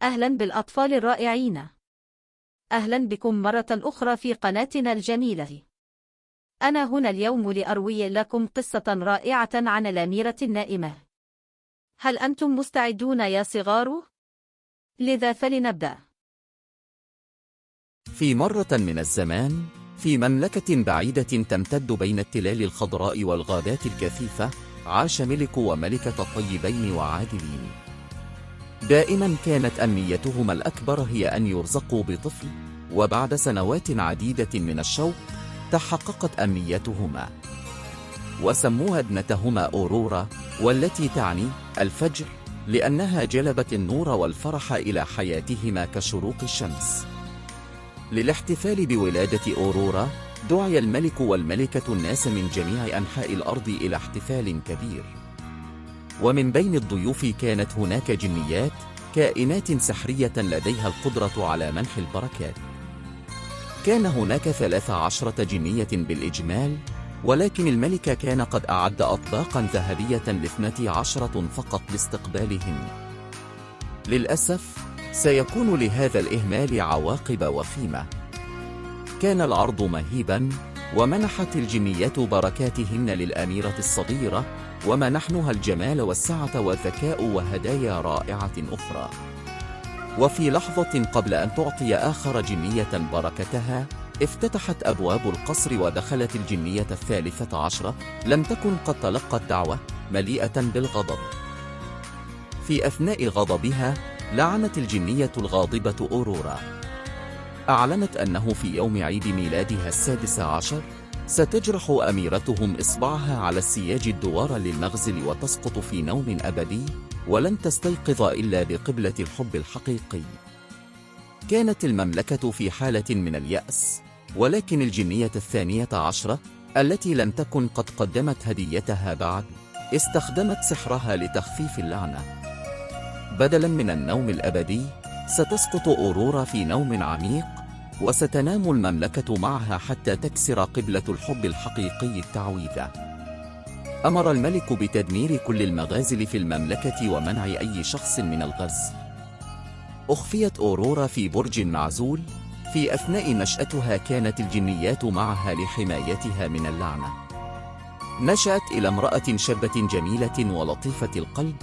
أهلا بالأطفال الرائعين. أهلا بكم مرة أخرى في قناتنا الجميلة. أنا هنا اليوم لأروي لكم قصة رائعة عن الأميرة النائمة. هل أنتم مستعدون يا صغار؟ لذا فلنبدأ. في مرة من الزمان، في مملكة بعيدة تمتد بين التلال الخضراء والغابات الكثيفة، عاش ملك وملكة طيبين وعادلين. دائما كانت أمنيتهما الأكبر هي أن يرزقوا بطفل، وبعد سنوات عديدة من الشوق تحققت أمنيتهما، وسموها ابنتهما أورورا، والتي تعني الفجر، لأنها جلبت النور والفرح إلى حياتهما كشروق الشمس. للاحتفال بولادة أورورا دعي الملك والملكة الناس من جميع أنحاء الأرض إلى احتفال كبير، ومن بين الضيوف كانت هناك جنيات، كائنات سحرية لديها القدرة على منح البركات. كان هناك 13 جنية بالإجمال، ولكن الملك كان قد أعد أطباقا ذهبية ل12 فقط لاستقبالهن. للأسف سيكون لهذا الإهمال عواقب وخيمة. كان العرض مهيبا، ومنحت الجنيات بركاتهن للأميرة الصغيرة، ومنحنها الجمال والسعة والذكاء وهدايا رائعة أخرى. وفي لحظة قبل أن تعطي آخر جنية بركتها، افتتحت أبواب القصر ودخلت الجنية 13. لم تكن قد تلقت دعوة، مليئة بالغضب. في أثناء غضبها لعنت الجنية الغاضبة أورورا. أعلنت أنه في يوم عيد ميلادها 16 ستجرح أميرتهم إصبعها على السياج الدوار للمغزل وتسقط في نوم أبدي، ولن تستيقظ إلا بقبلة الحب الحقيقي. كانت المملكة في حالة من اليأس، ولكن الجنية 12 التي لم تكن قد قدمت هديتها بعد، استخدمت سحرها لتخفيف اللعنة. بدلاً من النوم الأبدي، ستسقط أورورا في نوم عميق، وستنام المملكة معها حتى تكسر قبلة الحب الحقيقي التعويذة. أمر الملك بتدمير كل المغازل في المملكة ومنع أي شخص من الغزل. أخفيت أورورا في برج معزول. في أثناء نشأتها كانت الجنيات معها لحمايتها من اللعنة. نشأت إلى امرأة شابة جميلة ولطيفة القلب،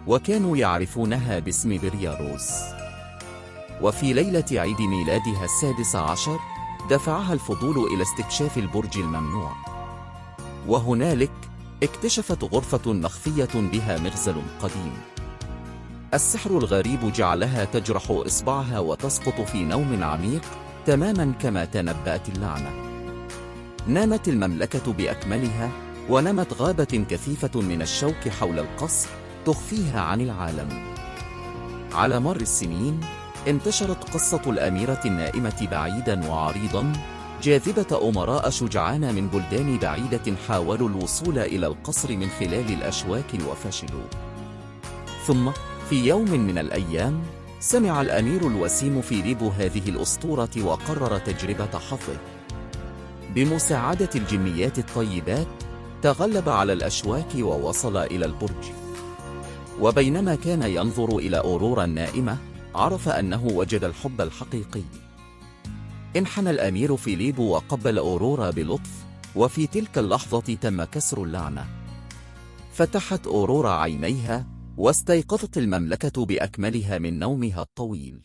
وكانوا يعرفونها باسم برياروس. وفي ليلة عيد ميلادها 16 دفعها الفضول إلى استكشاف البرج الممنوع، وهنالك اكتشفت غرفة مخفية بها مغزل قديم. السحر الغريب جعلها تجرح إصبعها وتسقط في نوم عميق، تماما كما تنبأت اللعنة. نامت المملكة بأكملها، ونمت غابة كثيفة من الشوك حول القصر تخفيها عن العالم. على مر السنين انتشرت قصة الأميرة النائمة بعيدا وعريضا، جاذبة أمراء شجعان من بلدان بعيدة حاولوا الوصول إلى القصر من خلال الأشواك وفشلوا. ثم في يوم من الأيام سمع الأمير الوسيم فيليبو هذه الأسطورة وقرر تجربة حظه. بمساعدة الجنيات الطيبات تغلب على الأشواك ووصل إلى البرج. وبينما كان ينظر إلى أورورا النائمة، عرف أنه وجد الحب الحقيقي. انحنى الأمير فيليبو وقبل أورورا بلطف، وفي تلك اللحظة تم كسر اللعنة. فتحت أورورا عينيها، واستيقظت المملكة بأكملها من نومها الطويل.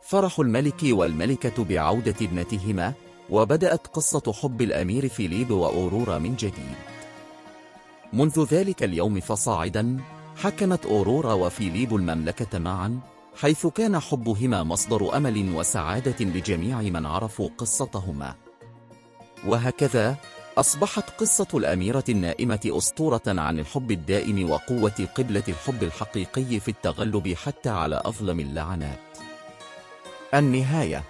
فرح الملك والملكة بعودة ابنتهما، وبدأت قصة حب الأمير فيليبو وأورورا من جديد. منذ ذلك اليوم فصاعدا حكمت أورورا وفيليبو المملكة معا، حيث كان حبهما مصدر أمل وسعادة لجميع من عرفوا قصتهما. وهكذا أصبحت قصة الأميرة النائمة أسطورة عن الحب الدائم وقوة قبلة الحب الحقيقي في التغلب حتى على أظلم اللعنات. النهاية.